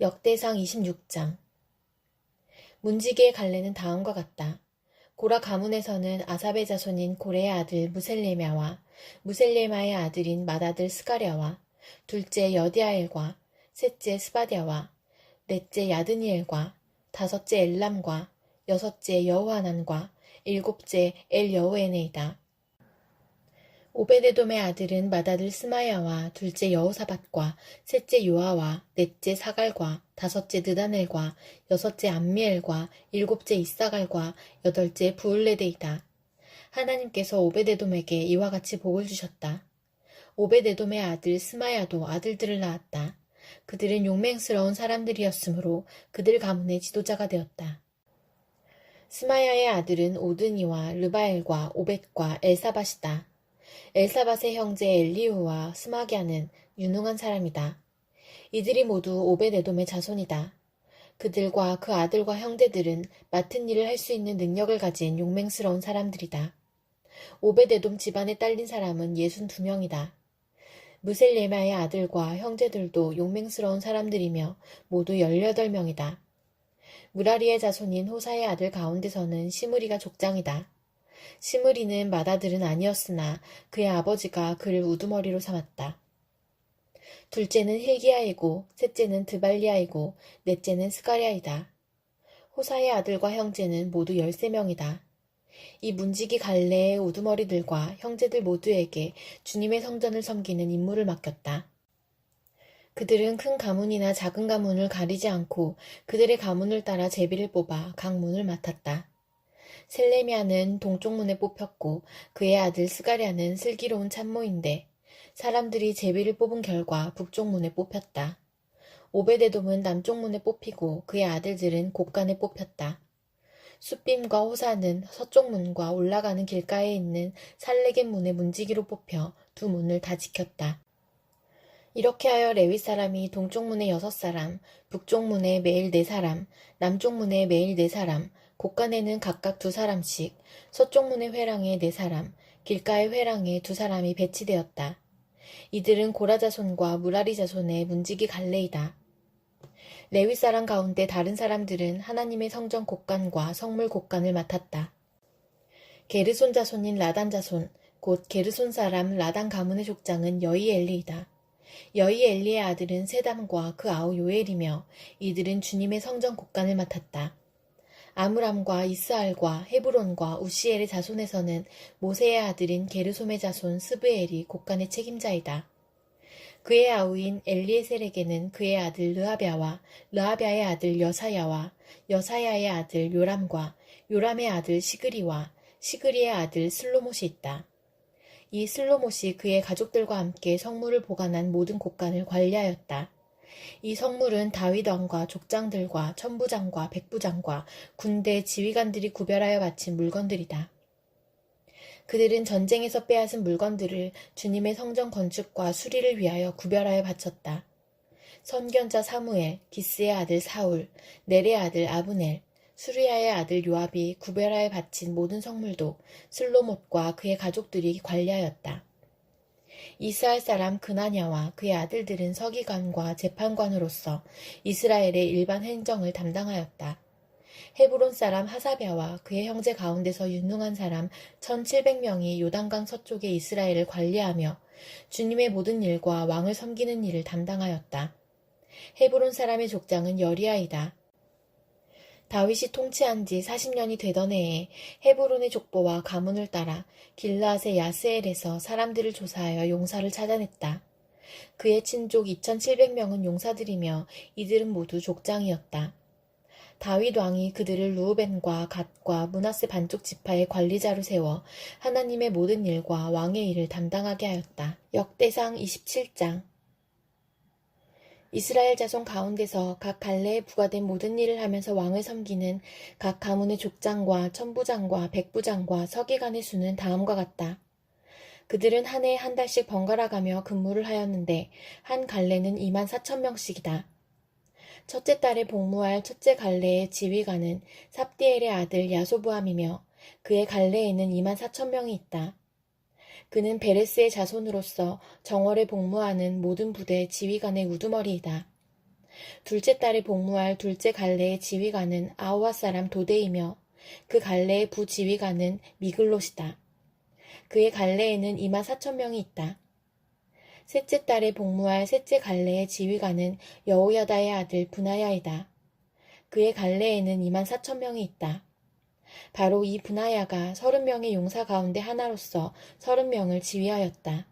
역대상 26장. 문지기의 갈래는 다음과 같다. 고라 가문에서는 아삽의 자손인 고레의 아들 무셀레마와 무셀레마의 아들인 맏아들 스가랴와 둘째 여디아엘과 셋째 스바랴와 넷째 야드니엘과 다섯째 엘람과 여섯째 여호하난과 일곱째 엘여호에네이다. 오베데돔의 아들은 맏아들 스마야와 둘째 여호사밧과 셋째 요아와 넷째 사갈과 다섯째 느다넬과 여섯째 암미엘과 일곱째 이사갈과 여덟째 부울레데이다. 하나님께서 오베데돔에게 이와 같이 복을 주셨다. 오베데돔의 아들 스마야도 아들들을 낳았다. 그들은 용맹스러운 사람들이었으므로 그들 가문의 지도자가 되었다. 스마야의 아들은 오드니와 르바엘과 오벳과 엘사밧이다. 엘사밧의 형제 엘리후와 스마갸는 유능한 사람이다. 이들이 모두 오벳에돔의 자손이다. 그들과 그 아들과 형제들은 맡은 일을 할 수 있는 능력을 가진 용맹스러운 사람들이다. 오벳에돔 집안에 딸린 사람은 62명이다. 무셀레마의 아들과 형제들도 용맹스러운 사람들이며 모두 18명이다. 무라리의 자손인 호사의 아들 가운데서는 시므리가 족장이다. 시므리는 맏아들은 아니었으나 그의 아버지가 그를 우두머리로 삼았다. 둘째는 힐기야이고 셋째는 드발리야이고 넷째는 스가랴이다. 호사의 아들과 형제는 모두 13명이다. 이 문지기 갈래의 우두머리들과 형제들 모두에게 주님의 성전을 섬기는 임무를 맡겼다. 그들은 큰 가문이나 작은 가문을 가리지 않고 그들의 가문을 따라 제비를 뽑아 각 문을 맡았다. 셀레미아는 동쪽 문에 뽑혔고 그의 아들 스가랴는 슬기로운 참모인데 사람들이 제비를 뽑은 결과 북쪽 문에 뽑혔다. 오베데돔은 남쪽 문에 뽑히고 그의 아들들은 곳간에 뽑혔다. 숫빔과 호사는 서쪽 문과 올라가는 길가에 있는 살레겐 문의 문지기로 뽑혀 두 문을 다 지켰다. 이렇게 하여 레위 사람이 동쪽 문에 6사람, 북쪽 문에 매일 4사람, 남쪽 문에 매일 4사람, 곳간에는 각각 2사람씩, 서쪽 문의 회랑에 4사람, 길가의 회랑에 2사람이 배치되었다. 이들은 고라 자손과 무라리 자손의 문지기 갈래이다. 레위 사람 가운데 다른 사람들은 하나님의 성전 곳간과 성물 곳간을 맡았다. 게르손 자손인 라단 자손, 곧 게르손 사람 라단 가문의 족장은 여이엘리이다. 여이엘리의 아들은 세담과 그 아우 요엘이며 이들은 주님의 성전 곳간을 맡았다. 아므람과 이스알과 헤브론과 우시엘의 자손에서는 모세의 아들인 게르솜의 자손 스브엘이 곳간의 책임자이다. 그의 아우인 엘리에셀에게는 그의 아들 르하랴와 르하랴의 아들 여사야와 여사야의 아들 요람과 요람의 아들 시그리와 시그리의 아들 슬로못이 있다. 이 슬로못이 그의 가족들과 함께 성물을 보관한 모든 곳간을 관리하였다. 이 성물은 다윗 왕과 족장들과 천부장과 백부장과 군대 지휘관들이 구별하여 바친 물건들이다. 그들은 전쟁에서 빼앗은 물건들을 주님의 성전 건축과 수리를 위하여 구별하여 바쳤다. 선견자 사무엘, 기스의 아들 사울, 넬의 아들 아브넬, 수리야의 아들 요압이 구별하여 바친 모든 성물도 슬로못과 그의 가족들이 관리하였다. 이스라엘 사람 그나냐와 그의 아들들은 서기관과 재판관으로서 이스라엘의 일반 행정을 담당하였다. 헤브론 사람 하사랴와 그의 형제 가운데서 유능한 사람 1700명이 요단강 서쪽의 이스라엘을 관리하며 주님의 모든 일과 왕을 섬기는 일을 담당하였다. 헤브론 사람의 족장은 여리아이다. 다윗이 통치한 지 40년이 되던 해에 헤브론의 족보와 가문을 따라 길르앗의 야스엘에서 사람들을 조사하여 용사를 찾아냈다. 그의 친족 2700명은 용사들이며 이들은 모두 족장이었다. 다윗 왕이 그들을 루우벤과 갓과 므낫세 반쪽 지파의 관리자로 세워 하나님의 모든 일과 왕의 일을 담당하게 하였다. 역대상 27장. 이스라엘 자손 가운데서 각 갈래에 부과된 모든 일을 하면서 왕을 섬기는 각 가문의 족장과 천부장과 백부장과 서기관의 수는 다음과 같다. 그들은 한 해에 한 달씩 번갈아 가며 근무를 하였는데 한 갈래는 24,000명씩이다. 첫째 달에 복무할 첫째 갈래의 지휘관은 삽디엘의 아들 야소부암이며 그의 갈래에는 24,000명이 있다. 그는 베레스의 자손으로서 정월에 복무하는 모든 부대 지휘관의 우두머리이다. 둘째 달에 복무할 둘째 갈래의 지휘관은 아호와 사람 도데이며 그 갈래의 부지휘관은 미글롯이다. 그의 갈래에는 24,000명이 있다. 셋째 달에 복무할 셋째 갈래의 지휘관은 여호야다의 아들 브나야이다. 그의 갈래에는 24,000명이 있다. 바로 이 브나야가 30명의 용사 가운데 하나로서 30명을 지휘하였다.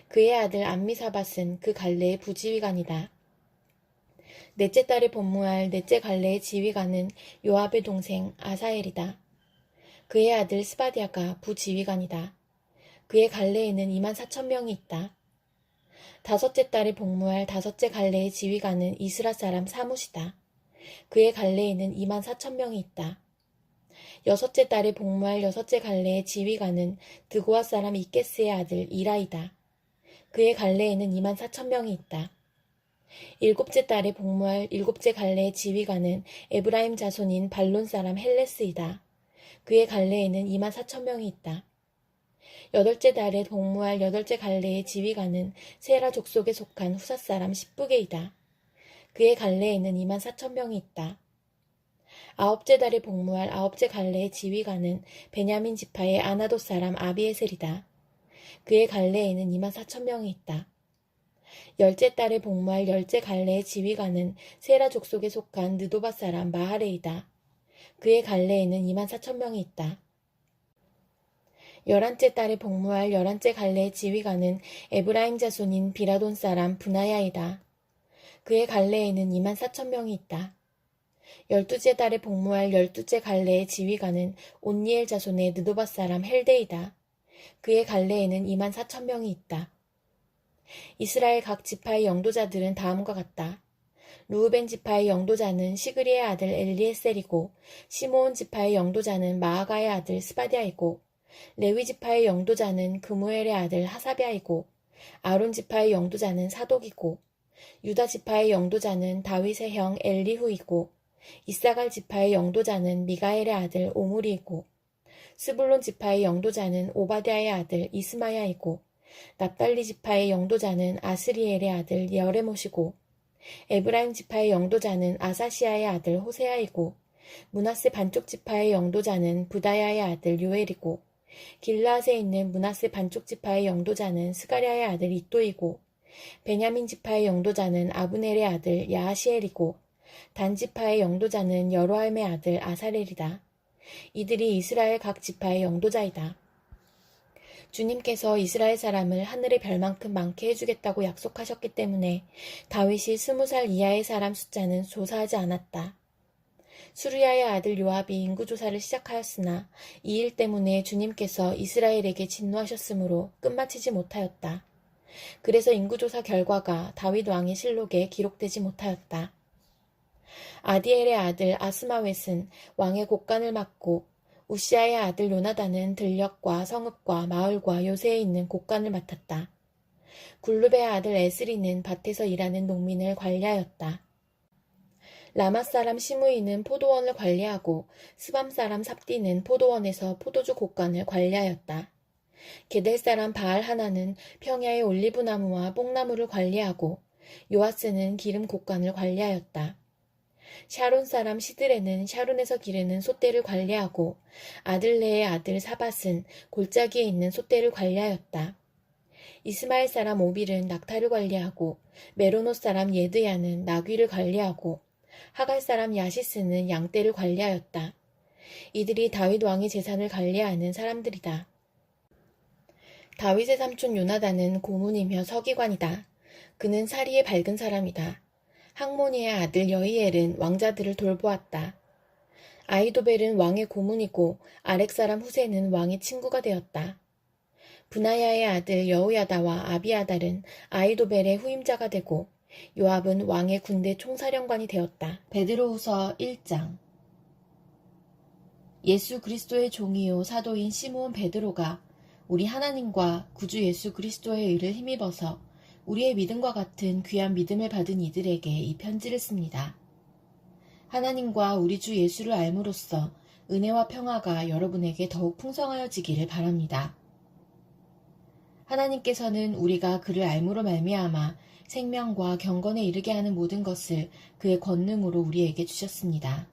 그의 아들 암미사밧은 그 갈래의 부지휘관이다. 넷째 달에 복무할 넷째 갈래의 지휘관은 요압의 동생 아사엘이다. 그의 아들 스바디아가 부지휘관이다. 그의 갈래에는 24,000명이 있다. 다섯째 달에 복무할 다섯째 갈래의 지휘관은 이스라 사람 사뭇이다. 그의 갈래에는 24,000명이 있다. 여섯째 달에 복무할 여섯째 갈래의 지휘관은 드고아 사람 이케스의 아들 이라이다. 그의 갈래에는 24,000명이 있다. 일곱째 달에 복무할 일곱째 갈래의 지휘관은 에브라임 자손인 발론 사람 헬레스이다. 그의 갈래에는 24,000명이 있다. 여덟째 달에 복무할 여덟째 갈래의 지휘관은 세라 족속에 속한 후사 사람 십부게이다. 그의 갈래에는 24,000명이 있다. 아홉째 달에 복무할 아홉째 갈래의 지휘관은 베냐민 지파의 아나도 사람 아비에셀이다. 그의 갈래에는 24,000명이 있다. 열째 달에 복무할 열째 갈래의 지휘관은 세라 족속에 속한 느도바 사람 마하레이다. 그의 갈래에는 24,000명이 있다. 열한째 달에 복무할 열한째 갈래의 지휘관은 에브라임 자손인 비라돈 사람 브나야이다. 그의 갈래에는 24,000명이 있다. 열두째 달에 복무할 열두째 갈래의 지휘관은 온니엘 자손의 느도바 사람 헬데이다. 그의 갈래에는 24,000명이 있다. 이스라엘 각 지파의 영도자들은 다음과 같다. 루우벤 지파의 영도자는 시그리의 아들 엘리에셀이고 시므온 지파의 영도자는 마아가의 아들 스바디아이고 레위 지파의 영도자는 그무엘의 아들 하사비아이고 아론 지파의 영도자는 사독이고 유다 지파의 영도자는 다윗의 형 엘리후이고 이사갈 지파의 영도자는 미가엘의 아들 오므리이고 스불론 지파의 영도자는 오바댜의 아들 이스마야이고 납달리 지파의 영도자는 아스리엘의 아들 여레못이고 에브라임 지파의 영도자는 아사시아의 아들 호세아이고 므낫세 반쪽 지파의 영도자는 부다야의 아들 요엘이고 길라앗에 있는 므낫세 반쪽 지파의 영도자는 스가랴의 아들 이또이고 베냐민 지파의 영도자는 아브넬의 아들 야하시엘이고 단 지파의 영도자는 여로함의 아들 아사렐이다. 이들이 이스라엘 각 지파의 영도자이다. 주님께서 이스라엘 사람을 하늘의 별만큼 많게 해주겠다고 약속하셨기 때문에 다윗이 20살 이하의 사람 숫자는 조사하지 않았다. 수르야의 아들 요압이 인구조사를 시작하였으나 이 일 때문에 주님께서 이스라엘에게 진노하셨으므로 끝마치지 못하였다. 그래서 인구조사 결과가 다윗 왕의 실록에 기록되지 못하였다. 아디엘의 아들 아스마웻은 왕의 곡간을 맡고 우시아의 아들 요나단은 들녘과 성읍과 마을과 요새에 있는 곡간을 맡았다. 굴룹의 아들 에스리는 밭에서 일하는 농민을 관리하였다. 라마 사람 시므이는 포도원을 관리하고 스밤 사람 삽디는 포도원에서 포도주 곡간을 관리하였다. 게델 사람 바알 하나는 평야의 올리브나무와 뽕나무를 관리하고 요아스는 기름 곡간을 관리하였다. 샤론 사람 시드레는 샤론에서 기르는 솥대를 관리하고 아들레의 아들 사밧은 골짜기에 있는 솥대를 관리하였다. 이스마엘 사람 오빌은 낙타를 관리하고 메로노 사람 예드야는 나귀를 관리하고 하갈 사람 야시스는 양떼를 관리하였다. 이들이 다윗 왕의 재산을 관리하는 사람들이다. 다윗의 삼촌 요나단은 고문이며 서기관이다. 그는 사리에 밝은 사람이다. 항모니의 아들 여히엘은 왕자들을 돌보았다. 아이도벨은 왕의 고문이고 아렉 사람 후세는 왕의 친구가 되었다. 브나야의 아들 여호야다와 아비아달은 아이도벨의 후임자가 되고 요압은 왕의 군대 총사령관이 되었다. 베드로후서 1장. 예수 그리스도의 종이요 사도인 시므온 베드로가 우리 하나님과 구주 예수 그리스도의 의를 힘입어서 우리의 믿음과 같은 귀한 믿음을 받은 이들에게 이 편지를 씁니다. 하나님과 우리 주 예수를 알므로써 은혜와 평화가 여러분에게 더욱 풍성하여지기를 바랍니다. 하나님께서는 우리가 그를 알므로 말미암아 생명과 경건에 이르게 하는 모든 것을 그의 권능으로 우리에게 주셨습니다.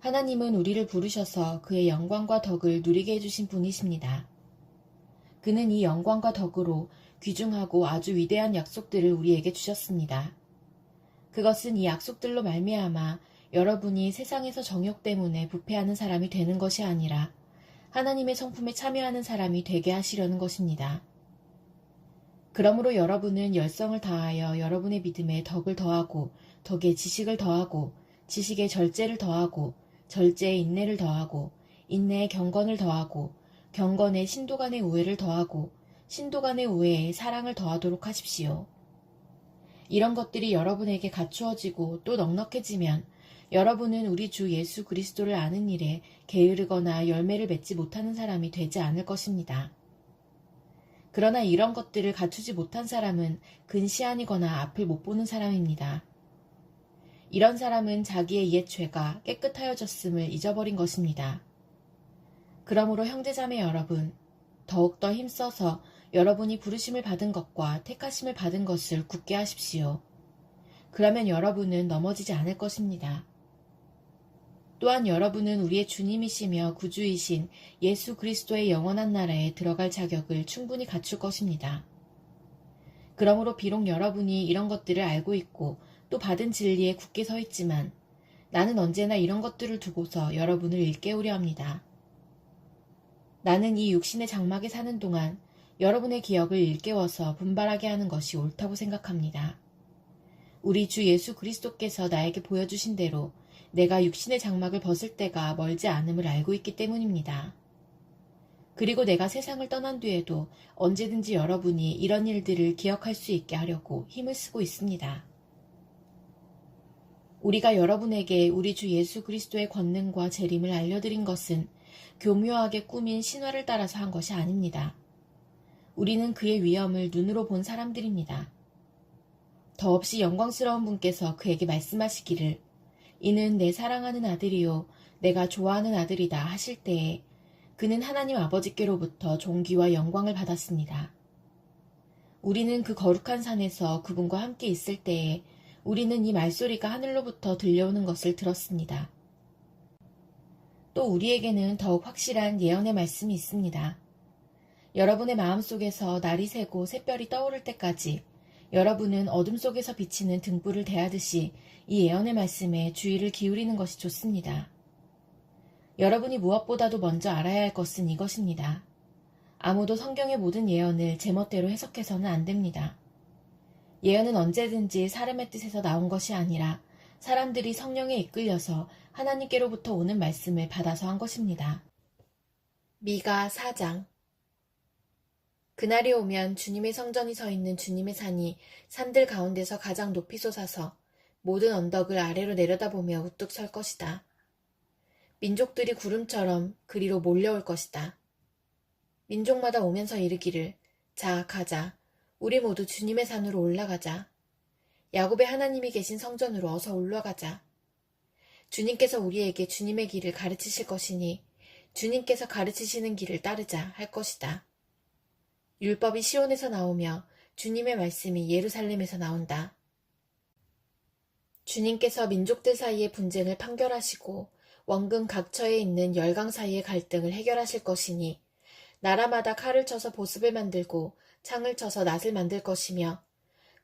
하나님은 우리를 부르셔서 그의 영광과 덕을 누리게 해주신 분이십니다. 그는 이 영광과 덕으로 귀중하고 아주 위대한 약속들을 우리에게 주셨습니다. 그것은 이 약속들로 말미암아 여러분이 세상에서 정욕 때문에 부패하는 사람이 되는 것이 아니라 하나님의 성품에 참여하는 사람이 되게 하시려는 것입니다. 그러므로 여러분은 열성을 다하여 여러분의 믿음에 덕을 더하고 덕에 지식을 더하고 지식에 절제를 더하고 절제에 인내를 더하고 인내에 경건을 더하고 경건에 신도 간의 우애를 더하고 신도 간의 우애에 사랑을 더하도록 하십시오. 이런 것들이 여러분에게 갖추어지고 또 넉넉해지면 여러분은 우리 주 예수 그리스도를 아는 일에 게으르거나 열매를 맺지 못하는 사람이 되지 않을 것입니다. 그러나 이런 것들을 갖추지 못한 사람은 근시안이거나 앞을 못 보는 사람입니다. 이런 사람은 자기의 옛 죄가 깨끗하여졌음을 잊어버린 것입니다. 그러므로 형제자매 여러분, 더욱더 힘써서 여러분이 부르심을 받은 것과 택하심을 받은 것을 굳게 하십시오. 그러면 여러분은 넘어지지 않을 것입니다. 또한 여러분은 우리의 주님이시며 구주이신 예수 그리스도의 영원한 나라에 들어갈 자격을 충분히 갖출 것입니다. 그러므로 비록 여러분이 이런 것들을 알고 있고 또 받은 진리에 굳게 서 있지만 나는 언제나 이런 것들을 두고서 여러분을 일깨우려 합니다. 나는 이 육신의 장막에 사는 동안 여러분의 기억을 일깨워서 분발하게 하는 것이 옳다고 생각합니다. 우리 주 예수 그리스도께서 나에게 보여주신 대로 내가 육신의 장막을 벗을 때가 멀지 않음을 알고 있기 때문입니다. 그리고 내가 세상을 떠난 뒤에도 언제든지 여러분이 이런 일들을 기억할 수 있게 하려고 힘을 쓰고 있습니다. 우리가 여러분에게 우리 주 예수 그리스도의 권능과 재림을 알려드린 것은 교묘하게 꾸민 신화를 따라서 한 것이 아닙니다. 우리는 그의 위엄을 눈으로 본 사람들입니다. 더없이 영광스러운 분께서 그에게 말씀하시기를 이는 내 사랑하는 아들이요 내가 좋아하는 아들이다 하실 때에 그는 하나님 아버지께로부터 존귀와 영광을 받았습니다. 우리는 그 거룩한 산에서 그분과 함께 있을 때에 우리는 이 말소리가 하늘로부터 들려오는 것을 들었습니다. 또 우리에게는 더욱 확실한 예언의 말씀이 있습니다. 여러분의 마음속에서 날이 새고 샛별이 떠오를 때까지 여러분은 어둠 속에서 비치는 등불을 대하듯이 이 예언의 말씀에 주의를 기울이는 것이 좋습니다. 여러분이 무엇보다도 먼저 알아야 할 것은 이것입니다. 아무도 성경의 모든 예언을 제멋대로 해석해서는 안 됩니다. 예언은 언제든지 사람의 뜻에서 나온 것이 아니라 사람들이 성령에 이끌려서 하나님께로부터 오는 말씀을 받아서 한 것입니다. 미가 4장. 그날이 오면 주님의 성전이 서 있는 주님의 산이 산들 가운데서 가장 높이 솟아서 모든 언덕을 아래로 내려다보며 우뚝 설 것이다. 민족들이 구름처럼 그리로 몰려올 것이다. 민족마다 오면서 이르기를 자 가자 우리 모두 주님의 산으로 올라가자. 야곱의 하나님이 계신 성전으로 어서 올라가자. 주님께서 우리에게 주님의 길을 가르치실 것이니 주님께서 가르치시는 길을 따르자 할 것이다. 율법이 시온에서 나오며 주님의 말씀이 예루살렘에서 나온다. 주님께서 민족들 사이의 분쟁을 판결하시고 원근 각처에 있는 열강 사이의 갈등을 해결하실 것이니 나라마다 칼을 쳐서 보습을 만들고 창을 쳐서 낫을 만들 것이며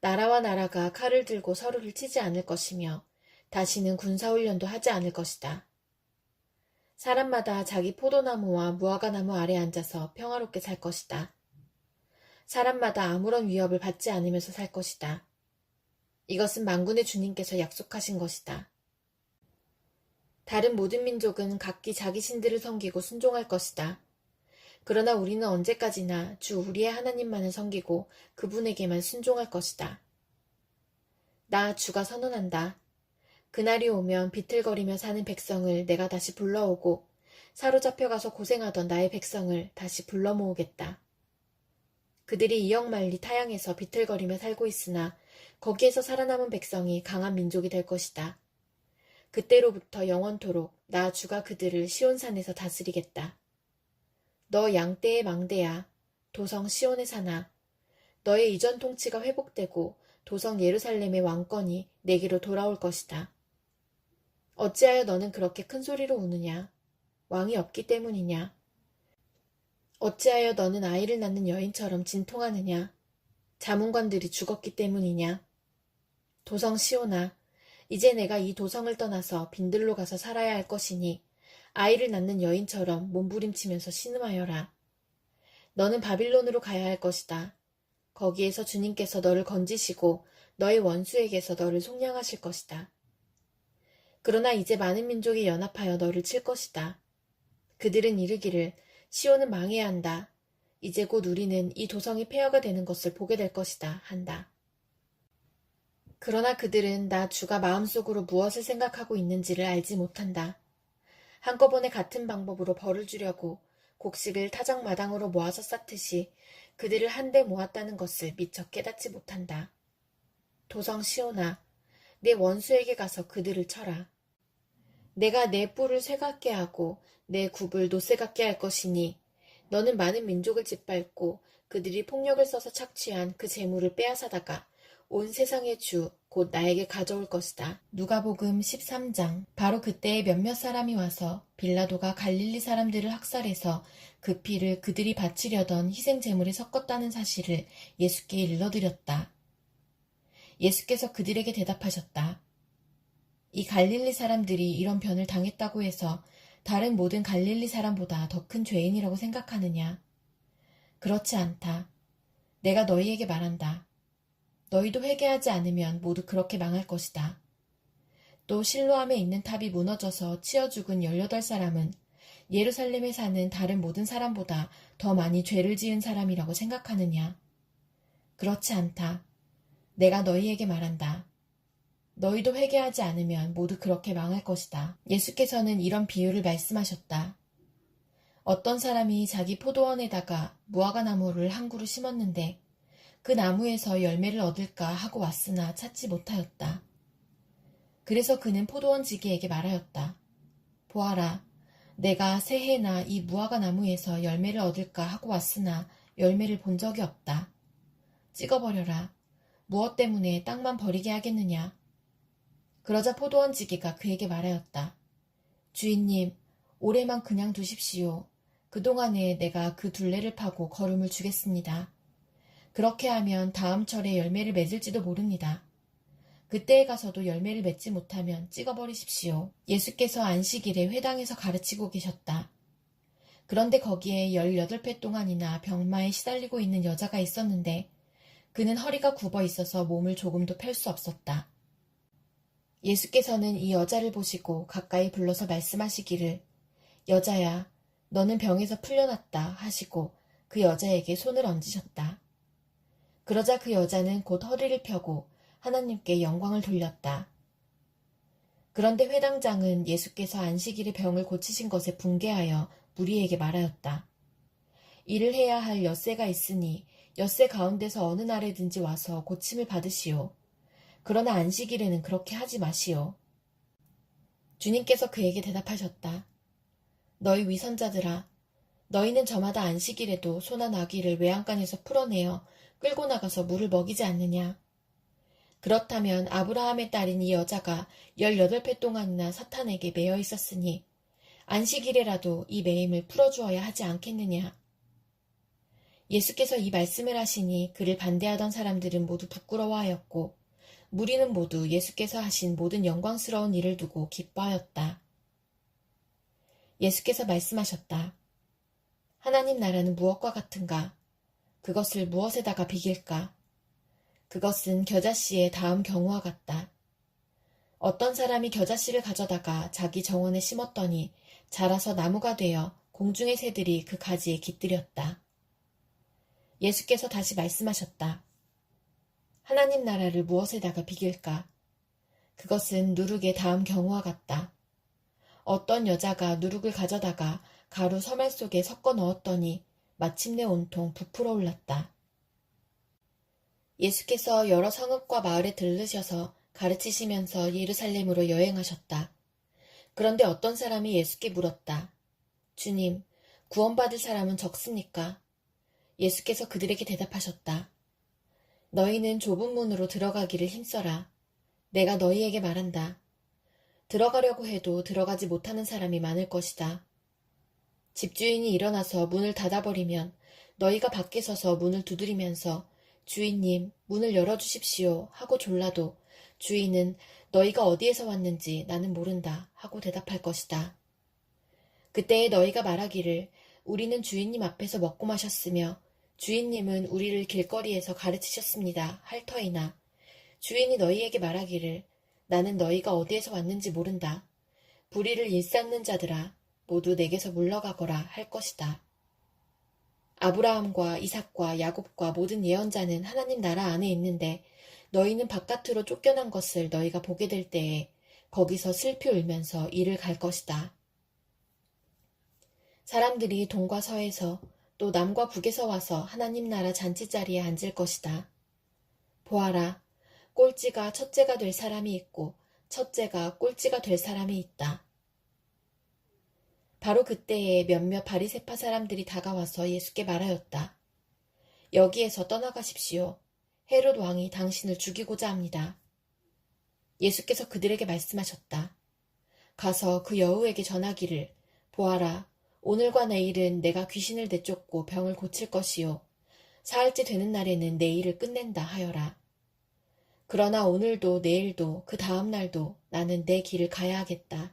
나라와 나라가 칼을 들고 서로를 치지 않을 것이며 다시는 군사훈련도 하지 않을 것이다. 사람마다 자기 포도나무와 무화과나무 아래 앉아서 평화롭게 살 것이다. 사람마다 아무런 위협을 받지 않으면서 살 것이다. 이것은 만군의 주님께서 약속하신 것이다. 다른 모든 민족은 각기 자기 신들을 섬기고 순종할 것이다. 그러나 우리는 언제까지나 주 우리의 하나님만을 섬기고 그분에게만 순종할 것이다. 나 주가 선언한다. 그날이 오면 비틀거리며 사는 백성을 내가 다시 불러오고 사로잡혀가서 고생하던 나의 백성을 다시 불러 모으겠다. 그들이 이역만리 타향에서 비틀거리며 살고 있으나 거기에서 살아남은 백성이 강한 민족이 될 것이다. 그때로부터 영원토록 나 주가 그들을 시온산에서 다스리겠다. 너 양떼의 망대야. 도성 시온에 사나. 너의 이전 통치가 회복되고 도성 예루살렘의 왕권이 내게로 돌아올 것이다. 어찌하여 너는 그렇게 큰 소리로 우느냐? 왕이 없기 때문이냐? 어찌하여 너는 아이를 낳는 여인처럼 진통하느냐? 자문관들이 죽었기 때문이냐? 도성 시온아, 이제 내가 이 도성을 떠나서 빈들로 가서 살아야 할 것이니 아이를 낳는 여인처럼 몸부림치면서 신음하여라. 너는 바빌론으로 가야 할 것이다. 거기에서 주님께서 너를 건지시고 너의 원수에게서 너를 속량하실 것이다. 그러나 이제 많은 민족이 연합하여 너를 칠 것이다. 그들은 이르기를 시온은 망해야 한다. 이제 곧 우리는 이 도성이 폐허가 되는 것을 보게 될 것이다. 한다. 그러나 그들은 나 주가 마음속으로 무엇을 생각하고 있는지를 알지 못한다. 한꺼번에 같은 방법으로 벌을 주려고 곡식을 타작마당으로 모아서 쌓듯이 그들을 한데 모았다는 것을 미처 깨닫지 못한다. 도성 시온아, 내 원수에게 가서 그들을 쳐라. 내가 내 뿔을 쇠 같게 하고 내 굽을 노쇠 같게 할 것이니 너는 많은 민족을 짓밟고 그들이 폭력을 써서 착취한 그 재물을 빼앗아다가 온 세상의 주 곧 나에게 가져올 것이다. 누가복음 13장. 바로 그때에 몇몇 사람이 와서 빌라도가 갈릴리 사람들을 학살해서 그 피를 그들이 바치려던 희생 제물에 섞었다는 사실을 예수께 일러드렸다. 예수께서 그들에게 대답하셨다. 이 갈릴리 사람들이 이런 변을 당했다고 해서 다른 모든 갈릴리 사람보다 더 큰 죄인이라고 생각하느냐? 그렇지 않다. 내가 너희에게 말한다. 너희도 회개하지 않으면 모두 그렇게 망할 것이다. 또 실로암에 있는 탑이 무너져서 치어 죽은 18사람은 예루살렘에 사는 다른 모든 사람보다 더 많이 죄를 지은 사람이라고 생각하느냐? 그렇지 않다. 내가 너희에게 말한다. 너희도 회개하지 않으면 모두 그렇게 망할 것이다. 예수께서는 이런 비유를 말씀하셨다. 어떤 사람이 자기 포도원에다가 무화과 나무를 한 그루 심었는데 그 나무에서 열매를 얻을까 하고 왔으나 찾지 못하였다. 그래서 그는 포도원 지기에게 말하였다. 보아라, 내가 새해나 이 무화과 나무에서 열매를 얻을까 하고 왔으나 열매를 본 적이 없다. 찍어버려라. 무엇 때문에 땅만 버리게 하겠느냐? 그러자 포도원 지기가 그에게 말하였다. 주인님, 올해만 그냥 두십시오. 그동안에 내가 그 둘레를 파고 거름을 주겠습니다. 그렇게 하면 다음 철에 열매를 맺을지도 모릅니다. 그때에 가서도 열매를 맺지 못하면 찍어버리십시오. 예수께서 안식일에 회당에서 가르치고 계셨다. 그런데 거기에 18회 동안이나 병마에 시달리고 있는 여자가 있었는데 그는 허리가 굽어 있어서 몸을 조금도 펼 수 없었다. 예수께서는 이 여자를 보시고 가까이 불러서 말씀하시기를 여자야, 너는 병에서 풀려났다 하시고 그 여자에게 손을 얹으셨다. 그러자 그 여자는 곧 허리를 펴고 하나님께 영광을 돌렸다. 그런데 회당장은 예수께서 안식일에 병을 고치신 것에 분개하여 무리에게 말하였다. 일을 해야 할 엿새가 있으니 엿새 가운데서 어느 날에든지 와서 고침을 받으시오. 그러나 안식일에는 그렇게 하지 마시오. 주님께서 그에게 대답하셨다. 너희 위선자들아, 너희는 저마다 안식일에도 소나 나귀를 외양간에서 풀어내어 끌고 나가서 물을 먹이지 않느냐? 그렇다면 아브라함의 딸인 이 여자가 18회 동안이나 사탄에게 매여 있었으니 안식일에라도 이 매임을 풀어주어야 하지 않겠느냐? 예수께서 이 말씀을 하시니 그를 반대하던 사람들은 모두 부끄러워하였고 무리는 모두 예수께서 하신 모든 영광스러운 일을 두고 기뻐하였다. 예수께서 말씀하셨다. 하나님 나라는 무엇과 같은가? 그것을 무엇에다가 비길까? 그것은 겨자씨의 다음 경우와 같다. 어떤 사람이 겨자씨를 가져다가 자기 정원에 심었더니 자라서 나무가 되어 공중의 새들이 그 가지에 깃들였다. 예수께서 다시 말씀하셨다. 하나님 나라를 무엇에다가 비길까? 그것은 누룩의 다음 경우와 같다. 어떤 여자가 누룩을 가져다가 가루 서말 속에 섞어 넣었더니 마침내 온통 부풀어 올랐다. 예수께서 여러 성읍과 마을에 들르셔서 가르치시면서 예루살렘으로 여행하셨다. 그런데 어떤 사람이 예수께 물었다. 주님, 구원받을 사람은 적습니까? 예수께서 그들에게 대답하셨다. 너희는 좁은 문으로 들어가기를 힘써라. 내가 너희에게 말한다. 들어가려고 해도 들어가지 못하는 사람이 많을 것이다. 집주인이 일어나서 문을 닫아버리면 너희가 밖에 서서 문을 두드리면서 주인님, 문을 열어주십시오 하고 졸라도 주인은 너희가 어디에서 왔는지 나는 모른다 하고 대답할 것이다. 그때에 너희가 말하기를 우리는 주인님 앞에서 먹고 마셨으며 주인님은 우리를 길거리에서 가르치셨습니다 할 터이나 주인이 너희에게 말하기를 나는 너희가 어디에서 왔는지 모른다. 불의를 일삼는 자들아 모두 내게서 물러가거라 할 것이다. 아브라함과 이삭과 야곱과 모든 예언자는 하나님 나라 안에 있는데 너희는 바깥으로 쫓겨난 것을 너희가 보게 될 때에 거기서 슬피 울면서 이를 갈 것이다. 사람들이 동과 서에서 또 남과 북에서 와서 하나님 나라 잔치자리에 앉을 것이다. 보아라, 꼴찌가 첫째가 될 사람이 있고 첫째가 꼴찌가 될 사람이 있다. 바로 그때에 몇몇 바리새파 사람들이 다가와서 예수께 말하였다. 여기에서 떠나가십시오. 헤롯 왕이 당신을 죽이고자 합니다. 예수께서 그들에게 말씀하셨다. 가서 그 여우에게 전하기를 보아라, 오늘과 내일은 내가 귀신을 내쫓고 병을 고칠 것이요. 사흘째 되는 날에는 내 일을 끝낸다 하여라. 그러나 오늘도 내일도 그 다음 날도 나는 내 길을 가야 하겠다.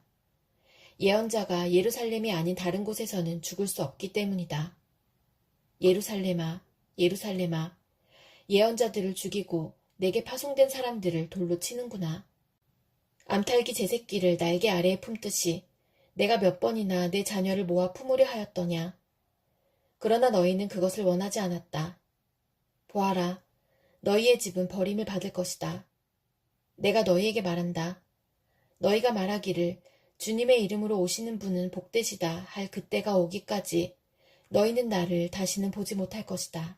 예언자가 예루살렘이 아닌 다른 곳에서는 죽을 수 없기 때문이다. 예루살렘아, 예루살렘아, 예언자들을 죽이고 내게 파송된 사람들을 돌로 치는구나. 암탉이 제 새끼를 날개 아래에 품듯이 내가 몇 번이나 내 자녀를 모아 품으려 하였더냐. 그러나 너희는 그것을 원하지 않았다. 보아라, 너희의 집은 버림을 받을 것이다. 내가 너희에게 말한다. 너희가 말하기를 주님의 이름으로 오시는 분은 복되시다 할 그때가 오기까지 너희는 나를 다시는 보지 못할 것이다.